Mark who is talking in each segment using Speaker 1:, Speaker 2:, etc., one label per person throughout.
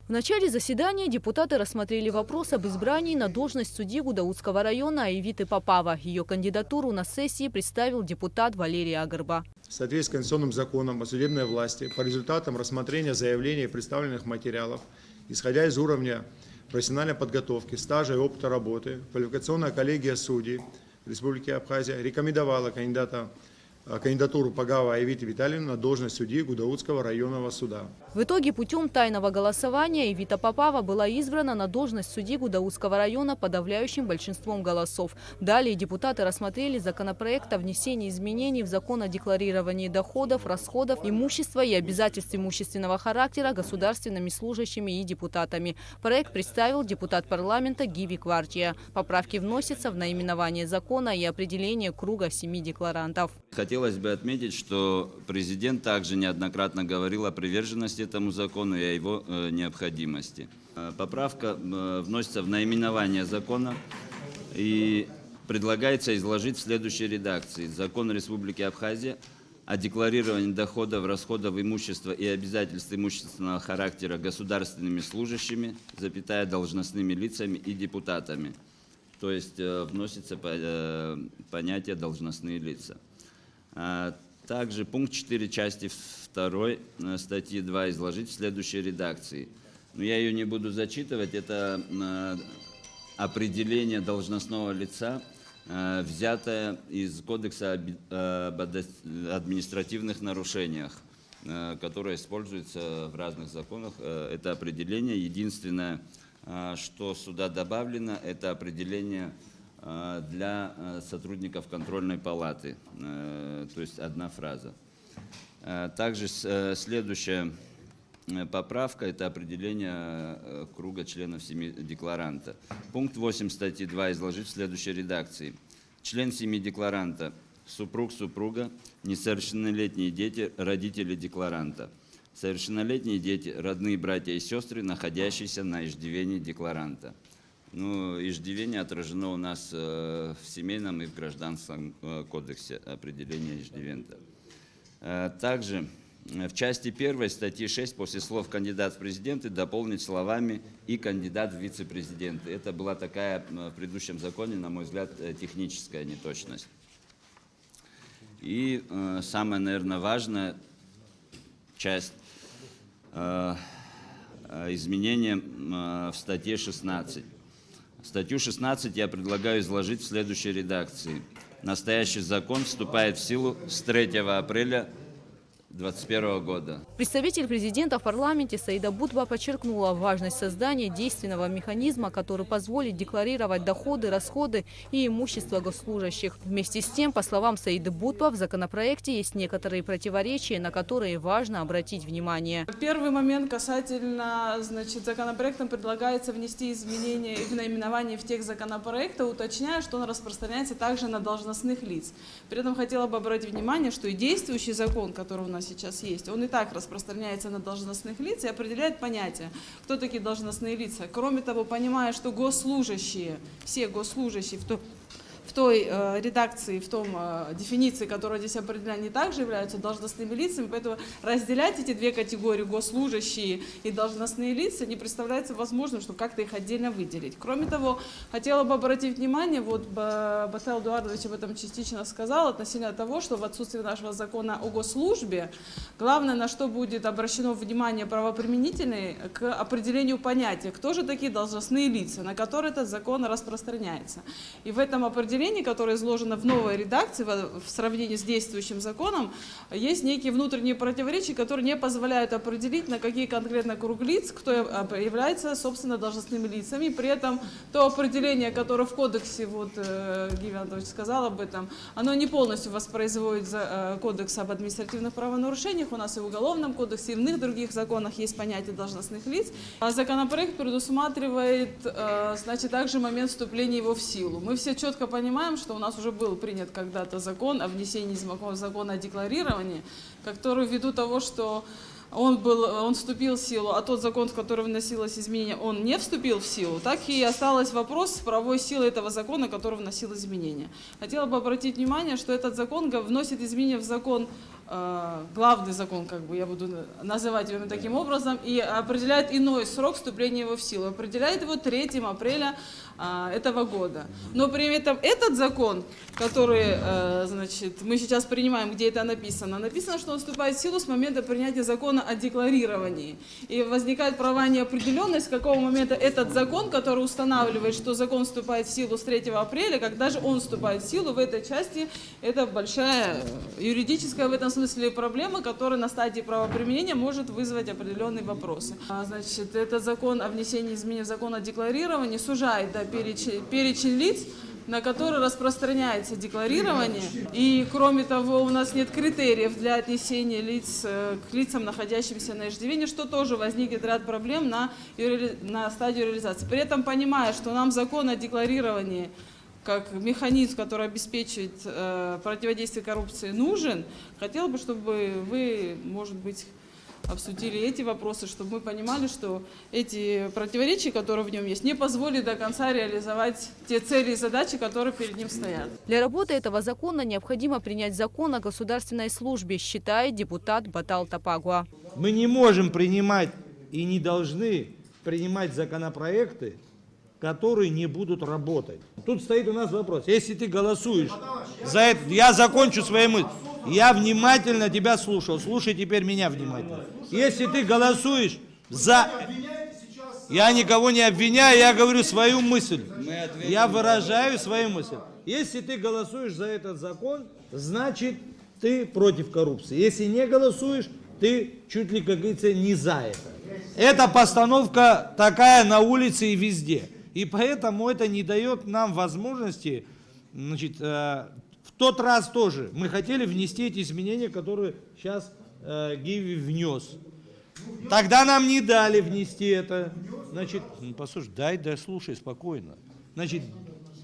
Speaker 1: В начале заседания депутаты рассмотрели вопрос об избрании на должность судьи Гудаутского района Айвиты Попава. Ее кандидатуру на сессии представил депутат Валерий Агарба.
Speaker 2: В соответствии с конституционным законом о судебной власти, по результатам рассмотрения заявлений и представленных материалов, исходя из уровня профессиональной подготовки, стажа и опыта работы, квалификационная коллегия судей Республики Абхазия рекомендовала кандидатуру Пагава Айвиты Витальевны на должность судьи Гудаутского районного суда.
Speaker 1: В итоге путем тайного голосования Айвита Попава была избрана на должность судьи Гудаутского района подавляющим большинством голосов. Далее депутаты рассмотрели законопроект о внесении изменений в закон о декларировании доходов, расходов, имущества и обязательств имущественного характера государственными служащими и депутатами. Проект представил депутат парламента Гиви Квартия. Поправки вносятся в наименование закона и определение круга 7 декларантов.
Speaker 3: Хотелось бы отметить, что президент также неоднократно говорил о приверженности этому закону и о его необходимости. Поправка вносится в наименование закона и предлагается изложить в следующей редакции. Закон Республики Абхазия о декларировании доходов, расходов, имущества и обязательств имущественного характера государственными служащими, должностными лицами и депутатами. То есть вносится понятие «должностные лица». Также пункт 4 части 2 статьи 2 изложить в следующей редакции. Но я ее не буду зачитывать. Это определение должностного лица, взятое из Кодекса об административных нарушениях, которое используется в разных законах. Это определение. Единственное, что сюда добавлено, это определение для сотрудников контрольной палаты, то есть одна фраза. Также следующая поправка – это определение круга членов семьи декларанта. Пункт 8 статьи 2 изложить в следующей редакции. Член семьи декларанта – супруг, супруга, несовершеннолетние дети, родители декларанта. Совершеннолетние дети – родные братья и сестры, находящиеся на иждивении декларанта. Ну, иждивение отражено у нас в семейном и в гражданском кодексе определения иждивента. Также в части 1 статьи 6 после слов «кандидат в президенты» дополнить словами «и кандидат в вице-президенты». Это была такая в предыдущем законе, на мой взгляд, техническая неточность. И самая, наверное, важная часть изменения в статье 16. Статью 16 я предлагаю изложить в следующей редакции. Настоящий закон вступает в силу с 3 апреля 2021 года.
Speaker 1: Представитель президента в парламенте Саида Бутба подчеркнула важность создания действенного механизма, который позволит декларировать доходы, расходы и имущество госслужащих. Вместе с тем, по словам Саиды Бутба, в законопроекте есть некоторые противоречия, на которые важно обратить внимание.
Speaker 4: Первый момент касательно, законопроектом предлагается внести изменения в наименование в текст законопроекта, уточняя, что он распространяется также на должностных лиц. При этом хотела бы обратить внимание, что и действующий закон, который у нас сейчас есть, он и так распространяется на должностных лиц и определяет понятие, кто такие должностные лица. Кроме того, понимая, что госслужащие, все госслужащие в той редакции, в том дефиниции, которая здесь определена, они также являются должностными лицами, поэтому разделять эти две категории, госслужащие и должностные лица, не представляется возможным, чтобы как-то их отдельно выделить. Кроме того, хотела бы обратить внимание, вот Батал Эдуардович об этом частично сказал, относительно того, что в отсутствии нашего закона о госслужбе, главное, на что будет обращено внимание правоприменительное, к определению понятия, кто же такие должностные лица, на которые этот закон распространяется. И в этом определении, которое изложено в новой редакции, в сравнении с действующим законом, есть некие внутренние противоречия, которые не позволяют определить, на какие конкретно круг лиц, кто является, собственно, должностными лицами. При этом то определение, которое в кодексе, вот Гиви Анатольевич сказал об этом, оно не полностью воспроизводит кодекс об административных правонарушениях. У нас и в Уголовном кодексе, и в иных других законах есть понятие должностных лиц. А законопроект предусматривает, также момент вступления его в силу. Мы все четко понимаем, что у нас уже был принят когда-то закон о внесении закона о декларировании, который ввиду того, что он вступил в силу, а тот закон, в который вносилось изменение, он не вступил в силу, так и осталось вопрос с правовой силой этого закона, который вносил изменения. Хотела бы обратить внимание, что этот закон вносит изменения в закон главный закон, как бы я буду называть его таким образом, и определяет иной срок вступления его в силу. Определяет его 3 апреля этого года. Но при этом этот закон, который значит, мы сейчас принимаем, где это написано, что он вступает в силу с момента принятия закона о декларировании. И возникает права неопределенность, с какого момента этот закон, который устанавливает, что закон вступает в силу с 3 апреля, когда же он вступает в силу, в этой части это большая юридическая в этом смысле проблема, которая на стадии правоприменения может вызвать определенные вопросы. Значит, этот закон о внесении изменений в закон о декларировании сужает перечень лиц, на которые распространяется декларирование. И кроме того, у нас нет критериев для отнесения лиц к лицам, находящимся на иждивении, что тоже возникнет ряд проблем на стадию реализации. При этом, понимая, что нам закон о декларировании как механизм, который обеспечивает противодействие коррупции, нужен, хотела бы, чтобы вы, может быть, обсудили эти вопросы, чтобы мы понимали, что эти противоречия, которые в нем есть, не позволят до конца реализовать те цели и задачи, которые перед ним стоят.
Speaker 1: Для работы этого закона необходимо принять закон о государственной службе, считает депутат Батал Тапагуа.
Speaker 5: Мы не можем принимать и не должны принимать законопроекты, которые не будут работать. Тут стоит у нас вопрос. Если ты голосуешь за это, я закончу свои мысли. Я внимательно тебя слушал. Слушай теперь меня внимательно. Если ты голосуешь за... Я никого не обвиняю, я говорю свою мысль. Я выражаю свою мысль. Если ты голосуешь за этот закон, значит ты против коррупции. Если не голосуешь, ты чуть ли, как говорится, не за это. Эта постановка такая на улице и везде. И поэтому это не дает нам возможности, значит, в тот раз тоже мы хотели внести эти изменения, которые сейчас Гиви внес. Тогда нам не дали внести это. Значит, послушай, дай слушай спокойно. Значит,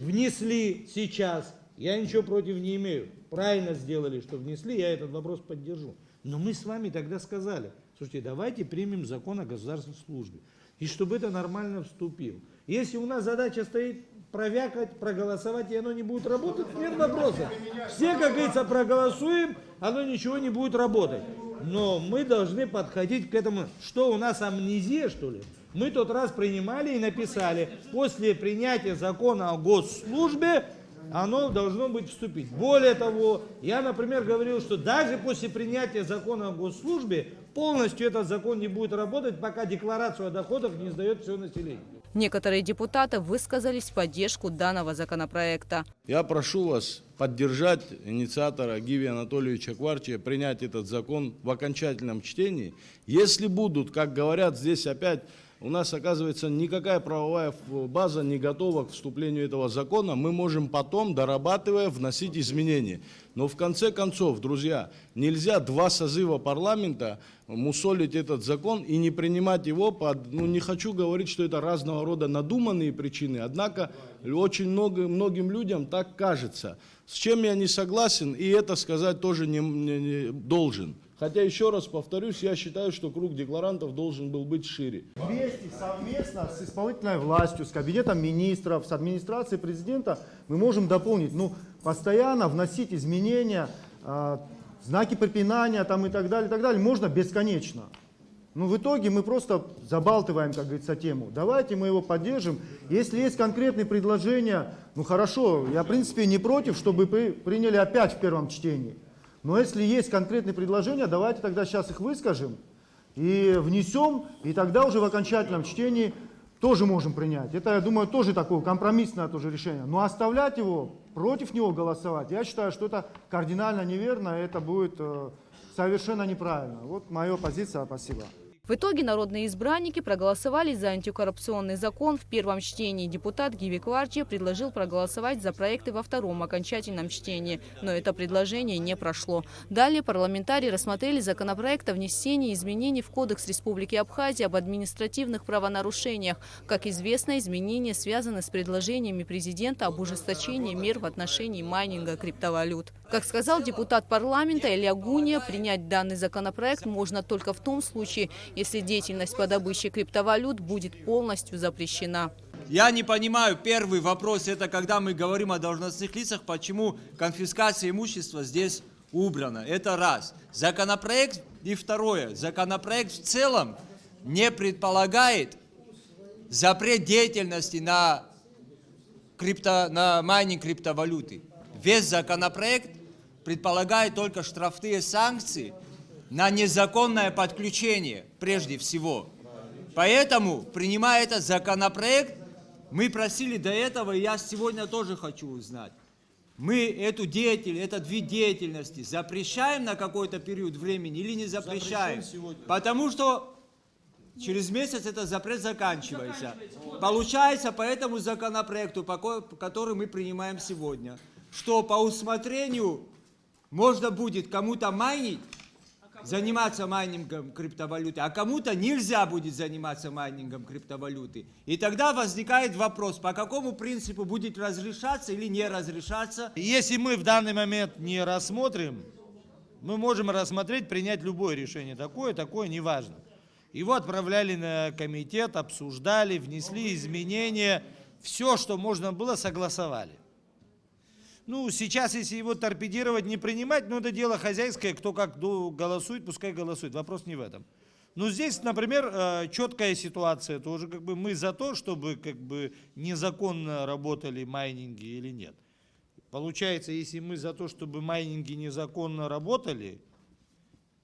Speaker 5: внесли сейчас, я ничего против не имею. Правильно сделали, что внесли, я этот вопрос поддержу. Но мы с вами тогда сказали, слушайте, давайте примем закон о государственной службе. И чтобы это нормально вступил. Если у нас задача стоит провякать, проголосовать, и оно не будет работать, нет вопросов. Все, как говорится, проголосуем, оно ничего не будет работать. Но мы должны подходить к этому. Что у нас, амнезия, что ли? Мы тот раз принимали и написали, после принятия закона о госслужбе, оно должно быть вступить. Более того, я, например, говорил, что даже после принятия закона о госслужбе полностью этот закон не будет работать, пока декларацию о доходах не сдает все население.
Speaker 1: Некоторые депутаты высказались в поддержку данного законопроекта.
Speaker 6: Я прошу вас поддержать инициатора Гиви Анатольевича Кварчия, принять этот закон в окончательном чтении. Если будут, как говорят здесь опять, у нас, оказывается, никакая правовая база не готова к вступлению этого закона, мы можем потом, дорабатывая, вносить изменения. Но в конце концов, друзья, нельзя 2 созыва парламента мусолить этот закон и не принимать его под, не хочу говорить, что это разного рода надуманные причины, однако очень многим людям так кажется. С чем я не согласен, и это сказать тоже не должен. Хотя, еще раз повторюсь, я считаю, что круг декларантов должен был быть шире.
Speaker 7: Вместе, совместно с исполнительной властью, с кабинетом министров, с администрацией президента мы можем дополнить, постоянно вносить изменения, знаки препинания там, и так далее, можно бесконечно. Но в итоге мы просто забалтываем, как говорится, тему. Давайте мы его поддержим. Если есть конкретные предложения, хорошо, я в принципе не против, чтобы приняли опять в первом чтении. Но если есть конкретные предложения, давайте тогда сейчас их выскажем и внесем, и тогда уже в окончательном чтении тоже можем принять. Это, я думаю, тоже такое компромиссное тоже решение. Но оставлять его, против него голосовать, я считаю, что это кардинально неверно, это будет совершенно неправильно. Вот моя позиция, спасибо.
Speaker 1: В итоге народные избранники проголосовали за антикоррупционный закон в первом чтении. Депутат Гиви Кварчия предложил проголосовать за проекты во втором окончательном чтении. Но это предложение не прошло. Далее парламентарии рассмотрели законопроект о внесении изменений в Кодекс Республики Абхазия об административных правонарушениях. Как известно, изменения связаны с предложениями президента об ужесточении мер в отношении майнинга криптовалют. Как сказал депутат парламента Илья Гуния, принять данный законопроект можно только в том случае, если деятельность по добыче криптовалют будет полностью запрещена.
Speaker 8: Я не понимаю, первый вопрос, это когда мы говорим о должностных лицах, почему конфискация имущества здесь убрано. Это раз. Законопроект и второе. Законопроект в целом не предполагает запрет деятельности на майнинг криптовалюты. Весь законопроект предполагает только штрафные санкции на незаконное подключение, прежде всего. Поэтому, принимая этот законопроект, мы просили до этого, и я сегодня тоже хочу узнать, мы этот вид деятельности запрещаем на какой-то период времени или не запрещаем? Потому что через месяц этот запрет заканчивается. Получается по этому законопроекту, который мы принимаем сегодня, что по усмотрению можно будет кому-то майнить, заниматься майнингом криптовалюты, а кому-то нельзя будет заниматься майнингом криптовалюты. И тогда возникает вопрос, по какому принципу будет разрешаться или не разрешаться.
Speaker 5: Если мы в данный момент не рассмотрим, мы можем рассмотреть, принять любое решение, такое, неважно. Его отправляли на комитет, обсуждали, внесли изменения, все, что можно было, согласовали. Ну, сейчас, если его торпедировать, не принимать, ну, это дело хозяйское, кто как голосует, пускай голосует, вопрос не в этом. Но здесь, например, четкая ситуация тоже, как бы мы за то, чтобы как бы незаконно работали майнинги или нет. Получается, если мы за то, чтобы майнинги незаконно работали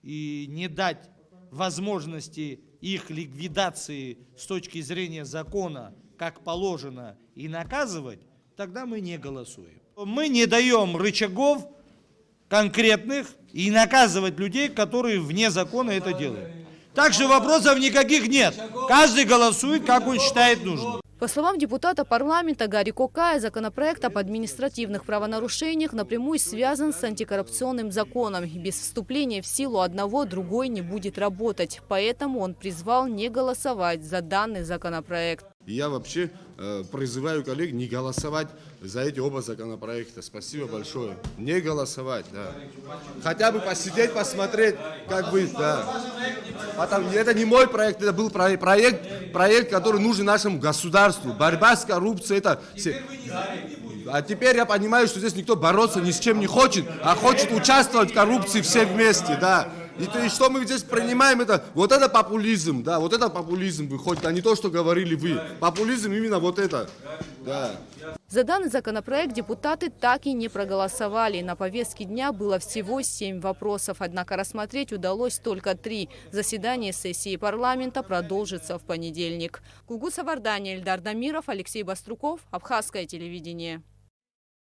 Speaker 5: и не дать возможности их ликвидации с точки зрения закона, как положено, и наказывать, тогда мы не голосуем. Мы не даем рычагов конкретных и наказывать людей, которые вне закона это делают. Так что вопросов никаких нет. Каждый голосует, как он считает нужным.
Speaker 1: По словам депутата парламента Гарри Кокая, законопроект об административных правонарушениях напрямую связан с антикоррупционным законом. И без вступления в силу одного другой не будет работать. Поэтому он призвал не голосовать за данный законопроект.
Speaker 9: Я вообще призываю коллег не голосовать за эти оба законопроекта. Спасибо большое. Не голосовать, да. Хотя бы посидеть, посмотреть, как бы, да. Это не мой проект, это был проект, который нужен нашему государству. Борьба с коррупцией, это... А теперь я понимаю, что здесь никто бороться ни с чем не хочет, а хочет участвовать в коррупции все вместе, да. И что мы здесь принимаем, это популизм, да, вот это популизм выходит, а не то, что говорили вы. Популизм именно вот это, да.
Speaker 1: За данный законопроект депутаты так и не проголосовали. На повестке дня было всего 7 вопросов, однако рассмотреть удалось только 3. Заседание сессии парламента продолжится в понедельник. Гугуса Вардания, Эльдар Дамиров, Алексей Баструков, Абхазское телевидение.